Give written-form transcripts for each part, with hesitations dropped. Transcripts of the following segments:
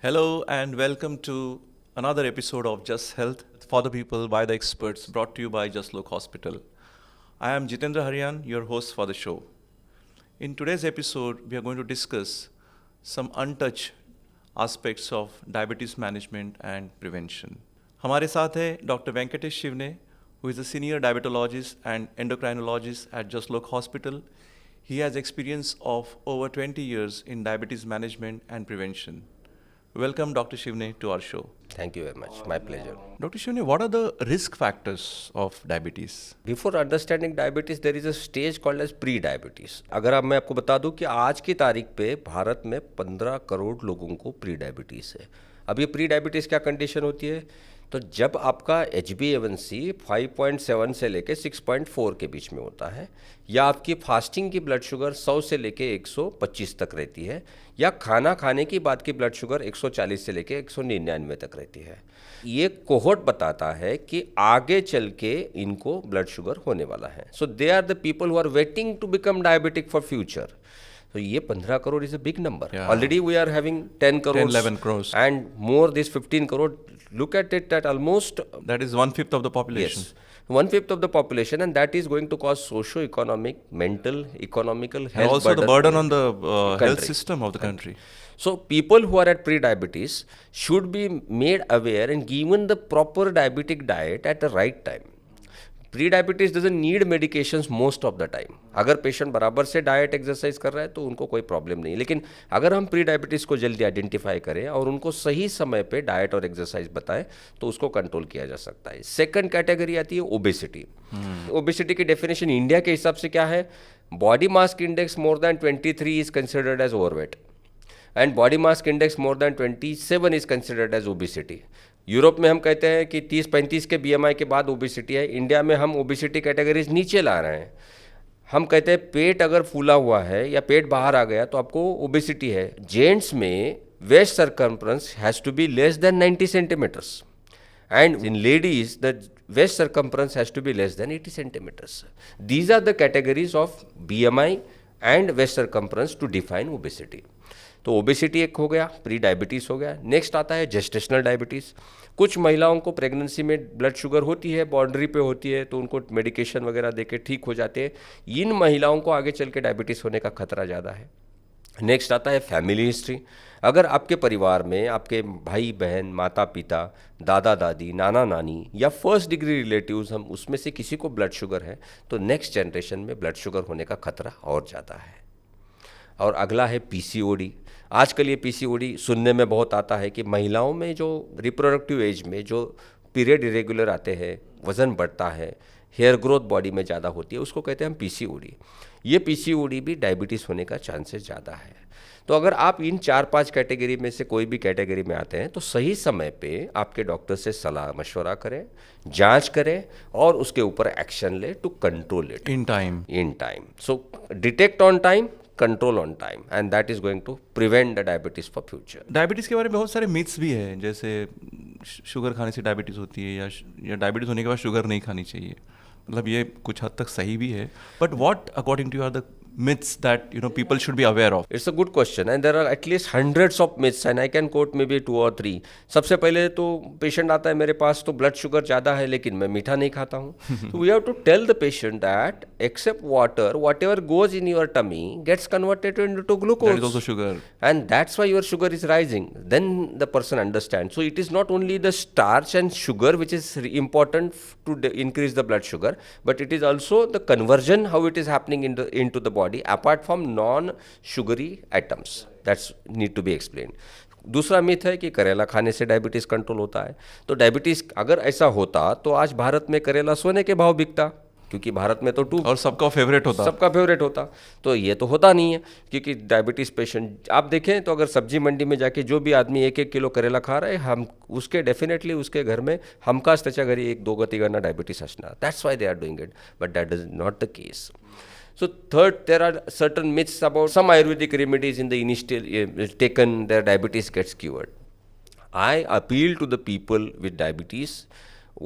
Hello and welcome to another episode of Just Health for the People by the Experts, brought to you by Just Look Hospital. I am Jitendra Haryan, your host for the show. In today's episode, we are going to discuss some untouched aspects of diabetes management and prevention. हमारे साथ है doctor Venkatesh Shivane, who is a senior diabetologist and endocrinologist at Just Look Hospital. He has experience of over 20 years in diabetes management and prevention. Welcome, Dr. Shivne, to our show. Thank you very much. My pleasure. Dr. Shivne, what are the risk factors of diabetes? Before understanding diabetes, there is a stage called as pre-diabetes. अगर मैं आपको बता दूं कि आज की तारीख पे भारत में 15 करोड़ लोगों को प्री डायबिटीज़ है. अब ये प्री डायबिटीज़ क्या कंडीशन होती है? तो जब आपका HbA1c 5.7 से लेके 6.4 के बीच में होता है, या आपकी फास्टिंग की ब्लड शुगर 100 से लेके 125 तक रहती है, या खाना खाने की बाद की ब्लड शुगर 140 से लेके 199 तक रहती है. ये कोहोर्ट बताता है कि आगे चल के इनको ब्लड शुगर होने वाला है. So they are the people who are waiting to become diabetic for future. तो ये 15 crore is a big number. Already we are having 10 crore, 11 crores. and more this 15 crore. Look at it, that almost That is 1/5 of the population. yes, 1/5 of the population, and that is going to cause socio-economic, mental, economical, And health also the burden on the health country. system of the country. So people who are at pre-diabetes should be made aware and given the proper diabetic diet at the right time. Pre-diabetes doesn't need medications most of the time. अगर patient बराबर से diet exercise कर रहा है तो उनको कोई problem नहीं. लेकिन अगर हम प्री डायबिटीज़ को जल्दी आइडेंटिफाई करें और उनको सही समय पे डाइट और एक्सरसाइज बताएं तो उसको कंट्रोल किया जा सकता है. सेकंड कैटेगरी आती है ओबेसिटी. ओबेसिटी की डेफिनेशन इंडिया के हिसाब से क्या है? Body mass index more than 23 is considered as overweight, and body mass index more than 27 is considered as obesity. Europe में हम कहते हैं कि 30-35 के BMI के बाद ओबेसिटी है. इंडिया में हम ओबेसिटी कैटेगरीज नीचे ला रहे हैं. हम कहते हैं पेट अगर फूला हुआ है या पेट बाहर आ गया तो आपको ओबेसिटी है. जेंट्स में waist circumference has to be less than 90 centimetres, and in ladies the waist circumference has to be less than 80 centimeters. These are the categories of BMI and waist circumference to define obesity. तो obesity एक हो गया, pre diabetes हो गया. Next आता है gestational diabetes. कुछ महिलाओं को प्रेगनेंसी में ब्लड शुगर होती है, बाउंड्री पे होती है, तो उनको मेडिकेशन वगैरह देके ठीक हो जाते हैं. इन महिलाओं को आगे चल के डायबिटीज़ होने का खतरा ज़्यादा है. नेक्स्ट आता है फैमिली हिस्ट्री. अगर आपके परिवार में आपके भाई बहन, माता पिता, दादा दादी, नाना नानी या फर्स्ट डिग्री रिलेटिव्स हम उसमें से किसी को ब्लड शुगर है तो नेक्स्ट जनरेशन में ब्लड शुगर होने का खतरा और ज़्यादा है. और अगला है PCOD. आजकल ये PCOD सुनने में बहुत आता है कि महिलाओं में जो रिप्रोडक्टिव एज में जो पीरियड इरेगुलर आते हैं, वज़न बढ़ता है, हेयर ग्रोथ बॉडी में ज़्यादा होती है, उसको कहते हैं हम PCOD. ये PCOD भी डायबिटीज़ होने का चांसेस ज़्यादा है. तो अगर आप इन 4-5 कैटेगरी में से कोई भी कैटेगरी में आते हैं तो सही समय पे आपके डॉक्टर से सलाह मशवरा करें, जांच करें और उसके ऊपर एक्शन लें to control it In time. in time. So detect on time, control on time, and that is going to prevent the diabetes for future. Diabetes के बारे में बहुत सारे मिथ्स भी हैं, जैसे शुगर खाने से डायबिटीज़ होती है या डायबिटीज़ होने के बाद शुगर नहीं खानी चाहिए. मतलब ये कुछ हद तक सही भी है. But what according to you are the myths that people should be aware of? It's a good question, and there are at least hundreds of myths, and I can quote maybe 2 or 3. सबसे पहले तो patient आता है मेरे पास तो blood sugar ज़्यादा है लेकिन मैं मीठा नहीं खाता हूँ. So we have to tell the patient that except water, whatever goes in your tummy gets converted into glucose. That is also sugar. And that's why your sugar is rising. Then the person understands. So it is not only the starch and sugar which is important to increase the blood sugar, but it is also the conversion, how it is happening into the body apart from non-sugary items. That's need to be explained. दूसरा myth है कि करेला खाने से diabetes control होता है. तो diabetes अगर ऐसा होता तो आज भारत में करेला सोने के भाव बिकता, क्योंकि भारत में तो और सबका फेवरेट होता. तो ये तो होता नहीं है, क्योंकि डायबिटीज़ पेशेंट आप देखें तो अगर सब्जी मंडी में जाके जो भी आदमी 1-1 किलो करेला खा रहा है, हम उसके डेफिनेटली उसके घर में हमखास त्याच्या घरी 1-2 तिघांना डायबिटीज़ असणार. That's why they are doing it, but that is not the case. So third, there are certain myths about some Ayurvedic remedies in the initial taken, their diabetes gets cured. I appeal to the people with diabetes,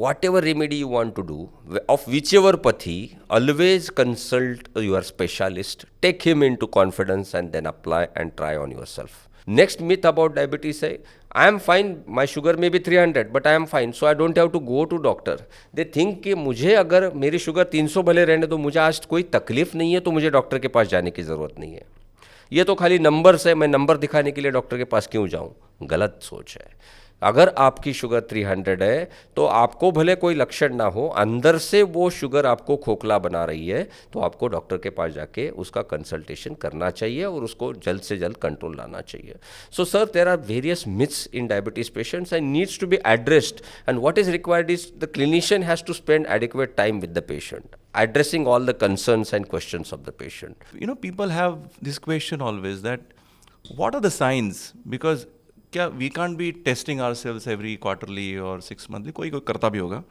whatever remedy you want to do, of whichever pathy, always consult your specialist, take him into confidence and then apply and try on yourself. Next myth about diabetes है, I am fine, my sugar में भी 300 but I am fine, so I don't have to go to doctor. They think कि मुझे अगर मेरी sugar 300 भले रहने दो, मुझे आज कोई तकलीफ नहीं है तो मुझे डॉक्टर के पास जाने की ज़रूरत नहीं है। ये तो खाली नंबर्स है, मैं नंबर दिखाने के लिए डॉक्टर के पास क्यों जाऊँ? गलत सोच है। अगर आपकी शुगर 300 है तो आपको भले कोई लक्षण ना हो, अंदर से वो शुगर आपको खोखला बना रही है, तो आपको डॉक्टर के पास जाके उसका कंसल्टेशन करना चाहिए और उसको जल्द से जल्द कंट्रोल लाना चाहिए। So sir, there are various myths in diabetes patients and needs to be addressed, and what is required is the clinician has to spend adequate time with the patient, addressing all the concerns and questions of the patient. You know, people have this question always that what are the signs? Because क्या we can't be testing ourselves every quarterly or 6 monthly, कोई करता भी होगा,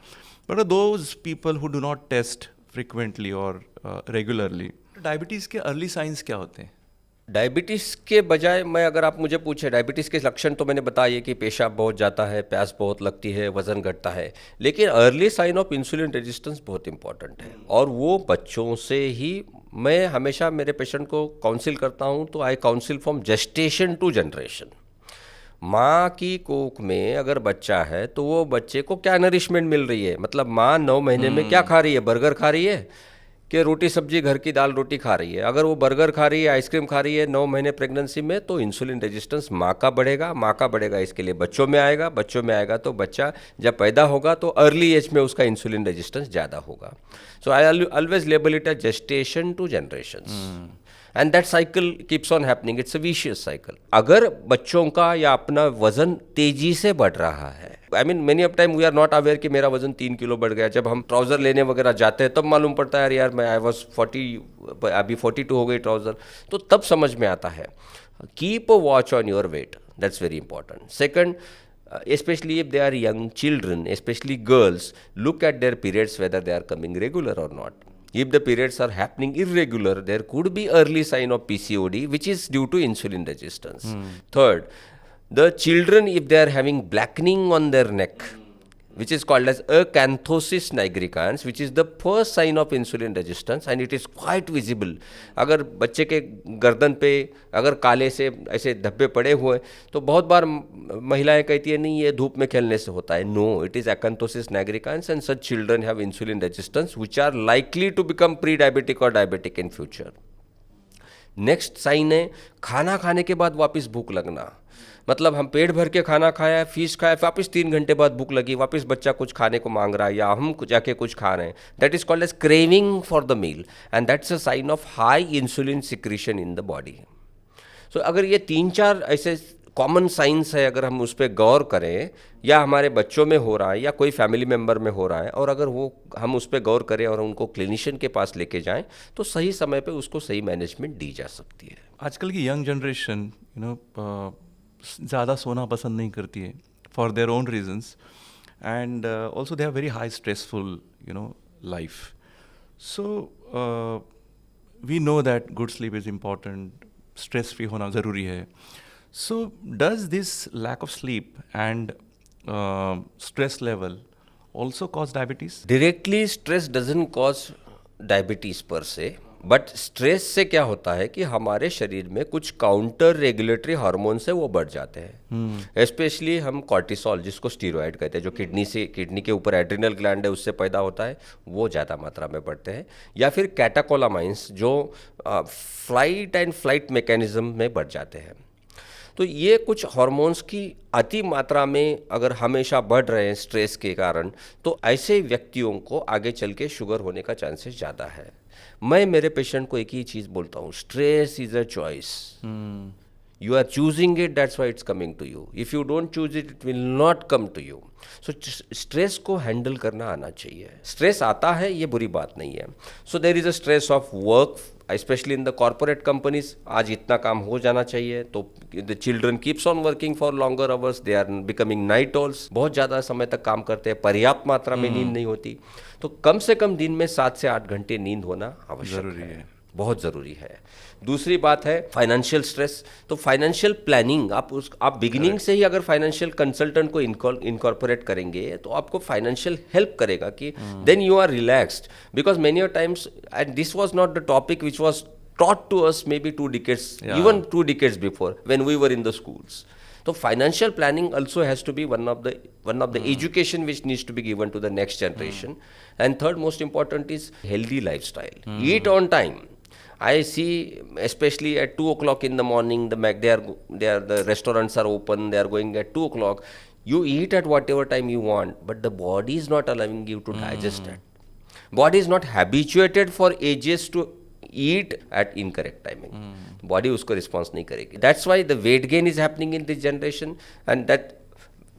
but are those people who do not test frequently or regularly, diabetes के early signs क्या होते हैं? Diabetes के बजाय मैं, अगर आप मुझे पूछे, डायबिटीज़ के लक्षण तो मैंने बताया कि पेशाब बहुत जाता है, प्यास बहुत लगती है, वज़न घटता है, लेकिन early sign of insulin resistance बहुत इंपॉर्टेंट है और वो बच्चों से ही, मैं हमेशा मेरे पेशेंट को काउंसिल करता हूँ तो I council from gestation to generation. माँ की कोख में अगर बच्चा है तो वो बच्चे को क्या नरिशमेंट मिल रही है, मतलब माँ 9 महीने में क्या खा रही है, बर्गर खा रही है कि रोटी सब्जी घर की दाल रोटी खा रही है? अगर वो बर्गर खा रही है, आइसक्रीम खा रही है 9 महीने प्रेगनेंसी में, तो इंसुलिन रेजिस्टेंस माँ का बढ़ेगा, इसके लिए बच्चों में आएगा तो बच्चा जब पैदा होगा तो अर्ली एज में उसका इंसुलिन रेजिस्टेंस ज़्यादा होगा। So I always label it as gestation to generations and that cycle keeps on happening, it's a vicious cycle. अगर बच्चों का या अपना वजन तेजी से बढ़ रहा है, I mean many of time we are not aware कि मेरा वजन 3 किलो बढ़ गया, जब हम ट्राउज़र लेने वगैरह जाते हैं तब मालूम पड़ता है यार मैं आई वॉज 40, अभी 42 हो गई ट्राउज़र, तो तब समझ में आता है। Keep a watch on your weight, that's very important. Second, especially if they are young children, especially girls, look at their periods whether they are coming regular or not. If the periods are happening irregular, there could be early sign of PCOD, which is due to insulin resistance. Third, the children, if they are having blackening on their neck, which is called as acanthosis nigricans, which is the first sign of insulin resistance and it is quite visible. अगर बच्चे के गर्दन पे अगर काले से ऐसे धब्बे पड़े हुए, तो बहुत बार महिलाएं कहती है नहीं ये धूप में खेलने से होता है। No, it is acanthosis nigricans and such children have insulin resistance which are likely to become pre-diabetic or diabetic in future. Next sign है खाना खाने के बाद वापस भूख लगना, मतलब हम पेट भर के खाना खाया, फीस खाया, वापस 3 घंटे बाद भूख लगी, वापस बच्चा कुछ खाने को मांग रहा है या हम जाके कुछ खा रहे हैं, that is called as craving for the meal and that's a sign of high insulin secretion in the body. So अगर ये 3-4 ऐसे कॉमन साइंस है, अगर हम उस पर गौर करें या हमारे बच्चों में हो रहा है या कोई फैमिली मेम्बर में हो रहा है और अगर वो हम उस पर गौर करें और उनको क्लिनिशियन के पास लेके जाएं, तो सही समय पे उसको सही मैनेजमेंट दी जा सकती है। आजकल की यंग जनरेशन ज़्यादा सोना पसंद नहीं करती है for their own reasons and also they have very high stressful life. So we know that good sleep is important, stress free होना ज़रूरी है। So does this lack of sleep and stress level also cause diabetes? Directly stress doesn't cause diabetes per se, but stress से क्या होता है कि हमारे शरीर में कुछ काउंटर रेगुलेटरी हार्मोन्स है वो बढ़ जाते हैं। स्पेशली हम कॉर्टिसोल, जिसको स्टीरॉयड कहते हैं, जो किडनी के ऊपर एड्रिनल ग्लैंड है उससे पैदा होता है, वो ज़्यादा मात्रा में बढ़ते हैं, या फिर कैटाकोलामाइंस जो फ्लाइट एंड फ्लाइट मैकेनिज्म में बढ़ जाते हैं। तो ये कुछ हार्मोन्स की अति मात्रा में अगर हमेशा बढ़ रहे हैं स्ट्रेस के कारण, तो ऐसे व्यक्तियों को आगे चल के शुगर होने का चांसेस ज़्यादा है। मैं मेरे पेशेंट को एक ही चीज़ बोलता हूँ, stress is a choice, you are choosing it, that's why it's coming to you, if you don't choose it, it will not come to you. So stress को हैंडल करना आना चाहिए। स्ट्रेस आता है ये बुरी बात नहीं है। So there is a stress of work, specially in the corporate companies, आज इतना काम हो जाना चाहिए, तो the children keeps on working for longer hours, they are becoming night owls, बहुत ज़्यादा समय तक काम करते हैं, पर्याप्त मात्रा में नींद नहीं होती। तो कम से कम दिन में 7 से 8 घंटे नींद होना आवश्यक है, बहुत ज़रूरी है। दूसरी बात है फाइनेंशियल स्ट्रेस। तो फाइनेंशियल प्लानिंग, आप बिगिनिंग से ही अगर फाइनेंशियल कंसल्टेंट को इनकॉर्पोरेट करेंगे तो आपको फाइनेंशियल हेल्प करेगा कि then you are relaxed, because many of times, and this was not the topic which was taught to us maybe 2 decades, even 2 decades before when we were in the schools. So financial planning also has to be one of the education which needs to be given to the next generation. And third most important is healthy lifestyle. Eat on time. I see, especially at 2 o'clock in the morning, the restaurants are open. They are going at 2 o'clock. You eat at whatever time you want, but the body is not allowing you to digest it. Body is not habituated for ages to eat at incorrect timing. Body उसको response नहीं करेगी. That's why the weight gain is happening in this generation, and that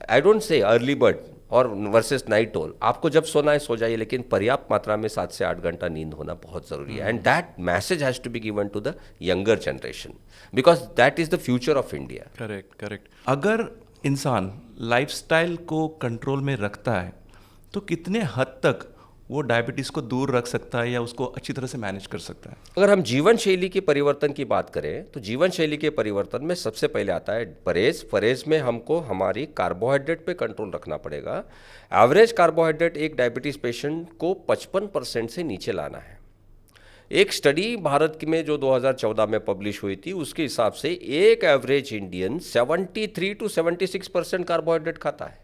I don't say early bird और versus night ओल. आपको जब सोना है सो जाइए, लेकिन पर्याप्त मात्रा में 7 से 8 घंटा नींद होना बहुत ज़रूरी है. And that message has to be given to the younger generation, because that is the future of India. Correct. अगर इंसान लाइफस्टाइल को कंट्रोल में रखता है तो कितने हद तक वो डायबिटीज़ को दूर रख सकता है या उसको अच्छी तरह से मैनेज कर सकता है? अगर हम जीवन शैली के परिवर्तन की बात करें तो जीवन शैली के परिवर्तन में सबसे पहले आता है परहेज में हमको हमारी कार्बोहाइड्रेट पे कंट्रोल रखना पड़ेगा. एवरेज कार्बोहाइड्रेट एक डायबिटीज़ पेशेंट को 55% से नीचे लाना है. एक स्टडी भारत में जो 2014 में पब्लिश हुई थी, उसके हिसाब से एक एवरेज इंडियन 73 to 76% कार्बोहाइड्रेट खाता है.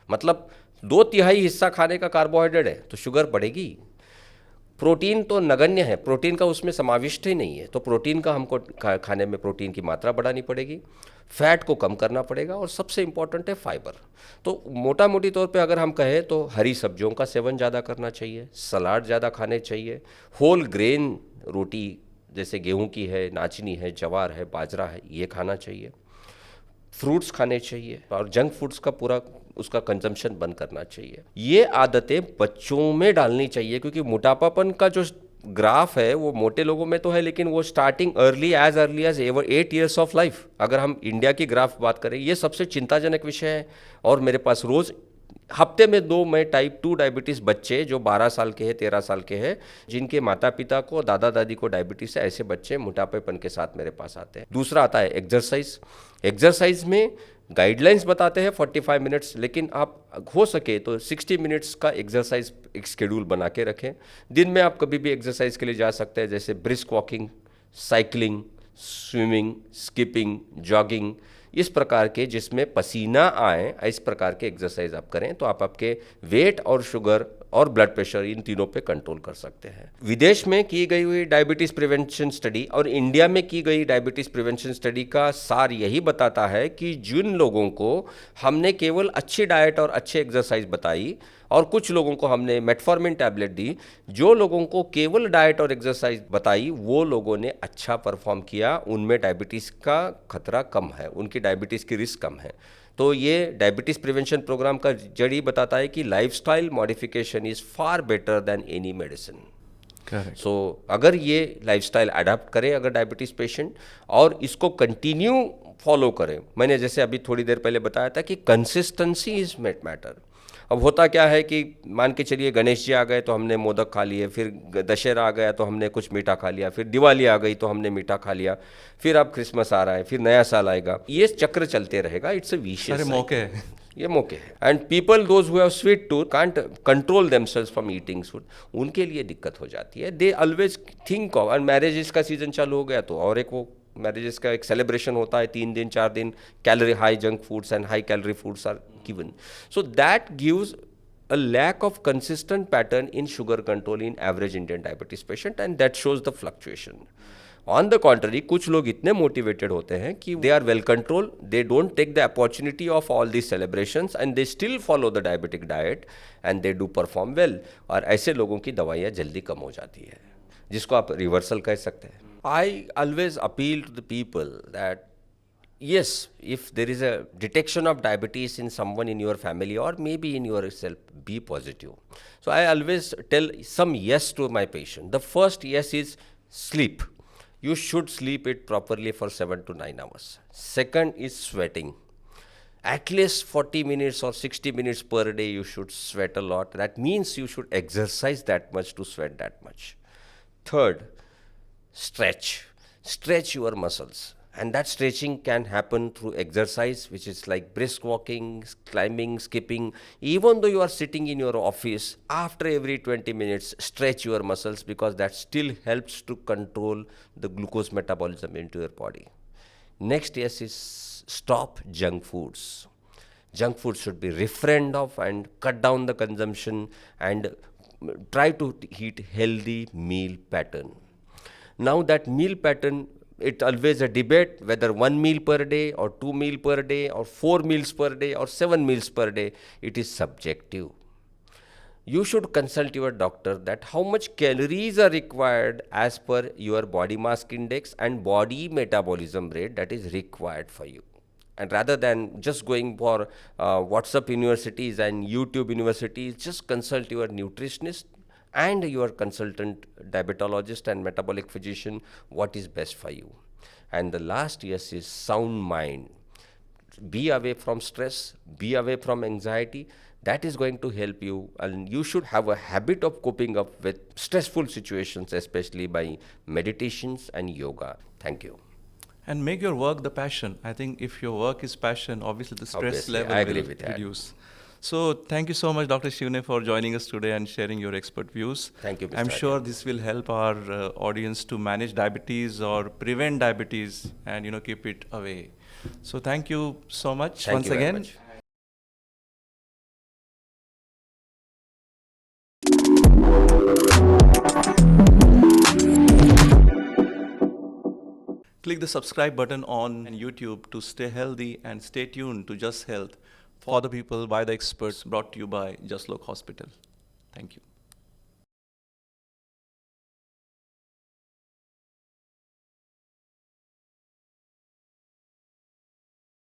मतलब 2/3 हिस्सा खाने का कार्बोहाइड्रेट है, तो शुगर बढ़ेगी. प्रोटीन तो नगण्य है, प्रोटीन का उसमें समाविष्ट ही नहीं है, तो प्रोटीन का हमको खाने में प्रोटीन की मात्रा बढ़ानी पड़ेगी. फैट को कम करना पड़ेगा, और सबसे इम्पॉर्टेंट है फाइबर. तो मोटा मोटी तौर पे अगर हम कहें तो हरी सब्जियों का सेवन ज़्यादा करना चाहिए, सलाद ज़्यादा खाने चाहिए, होल ग्रेन रोटी जैसे गेहूं की है, नाचनी है, जवार है, बाजरा है, ये खाना चाहिए. फ्रूट्स खाने चाहिए, और जंक फूड्स का पूरा उसका कंजम्पशन बंद करना चाहिए. ये आदतें बच्चों में डालनी चाहिए, क्योंकि मोटापापन का जो ग्राफ है वो मोटे लोगों में तो है, लेकिन वो starting early age 8 years of life. अगर हम इंडिया की ग्राफ बात करें, ये सबसे चिंताजनक विषय है. और मेरे पास रोज़ हफ्ते में 2 मैं टाइप 2 डायबिटीज़ बच्चे जो 12 साल के हैं, 13 साल के हैं, जिनके माता पिता को, दादा दादी को डायबिटीज़ है, ऐसे बच्चे मोटापेपन के साथ मेरे पास आते हैं. दूसरा आता है एक्सरसाइज में गाइडलाइंस बताते हैं 45 मिनट्स, लेकिन आप हो सके तो 60 मिनट्स का एक्सरसाइज एक शेड्यूल बना के रखें. दिन में आप कभी भी एक्सरसाइज के लिए जा सकते हैं, जैसे brisk walking, cycling, swimming, skipping, jogging, इस प्रकार के जिसमें पसीना आए, इस प्रकार के एक्सरसाइज आप करें तो आप आपके वेट और शुगर और ब्लड प्रेशर इन तीनों पे कंट्रोल कर सकते हैं. विदेश में की गई हुई डायबिटीज़ प्रिवेंशन स्टडी और इंडिया में की गई डायबिटीज़ प्रिवेंशन स्टडी का सार यही बताता है कि जिन लोगों को हमने केवल अच्छी डाइट और अच्छे एक्सरसाइज बताई, और कुछ लोगों को हमने मेटफॉर्मिन टैबलेट दी, जो लोगों को केवल डाइट और एक्सरसाइज बताई वो लोगों ने अच्छा परफॉर्म किया, उनमें डायबिटीज़ का खतरा कम है, उनकी डायबिटीज़ की रिस्क कम है. तो ये डायबिटीज़ प्रिवेंशन प्रोग्राम का जड़ी बताता है कि lifestyle modification is far better than any medicine. So अगर ये लाइफस्टाइल अडाप्ट करें अगर डायबिटीज़ पेशेंट, और इसको कंटिन्यू फॉलो करें, मैंने जैसे अभी थोड़ी देर पहले बताया था कि कंसिस्टेंसी इज़ मैटर. अब होता क्या है कि मान के चलिए गणेश जी आ गए तो हमने मोदक खा लिए, फिर दशहरा आ गया तो हमने कुछ मीठा खा लिया, फिर दिवाली आ गई तो हमने मीठा खा लिया, फिर अब क्रिसमस आ रहा है, फिर नया साल आएगा, ये चक्र चलते रहेगा. It's a vicious cycle. मौके है, ये मौके हैं. And people those who have sweet tooth can't control themselves from eating food, उनके लिए दिक्कत हो जाती है. They always think of, and marriages का सीजन चालू हो गया तो और एक वो मैरिजेस का एक सेलिब्रेशन होता है, 3 दिन 4 दिन, calorie high junk foods and high calorie foods are given. So that gives a lack of consistent pattern in sugar control in average Indian diabetes patient, and that shows the fluctuation. On the contrary, कुछ लोग इतने motivated होते हैं कि they are well controlled, they don't take the opportunity of all these celebrations and they still follow the diabetic diet and they do perform well. और ऐसे लोगों की दवाइयाँ जल्दी कम हो जाती है, जिसको आप रिवर्सल कह सकते हैं. I always appeal to the people that yes, if there is a detection of diabetes in someone in your family or maybe in yourself, be positive. So I always tell some yes to my patient. The first yes is sleep. You should sleep it properly for 7 to 9 hours. Second is sweating. At least 40 minutes or 60 minutes per day you should sweat a lot. That means you should exercise that much to sweat that much. Third, stretch your muscles. And that stretching can happen through exercise, which is like brisk walking, climbing, skipping. Even though you are sitting in your office, after every 20 minutes, stretch your muscles, because that still helps to control the glucose metabolism into your body. Next, yes, is stop junk foods. Junk food should be refrained of and cut down the consumption, and try to eat healthy meal pattern. Now that meal pattern, it's always a debate whether 1 meal per day or 2 meal per day or 4 meals per day or 7 meals per day. It is subjective. You should consult your doctor that how much calories are required as per your body mass index and body metabolism rate that is required for you. And rather than just going for WhatsApp universities and YouTube universities, just consult your nutritionist and your consultant diabetologist and metabolic physician what is best for you. And the last, yes, is sound mind. Be away from stress, be away from anxiety. That is going to help you, and you should have a habit of coping up with stressful situations, especially by meditations and yoga. Thank you. And make your work the passion. I think if your work is passion, obviously the stress Obviously, level I agree will with that. reduce. So thank you so much, Dr. Shivne, for joining us today and sharing your expert views. Thank you, Mr. I'm sure Ajay. this will help our audience to manage diabetes or prevent diabetes and keep it away. So thank you so much Thank once you very again. much. Click the subscribe button on YouTube to stay healthy, and stay tuned to Just Health, for the people, by the experts, brought to you by Just Look Hospital. Thank you.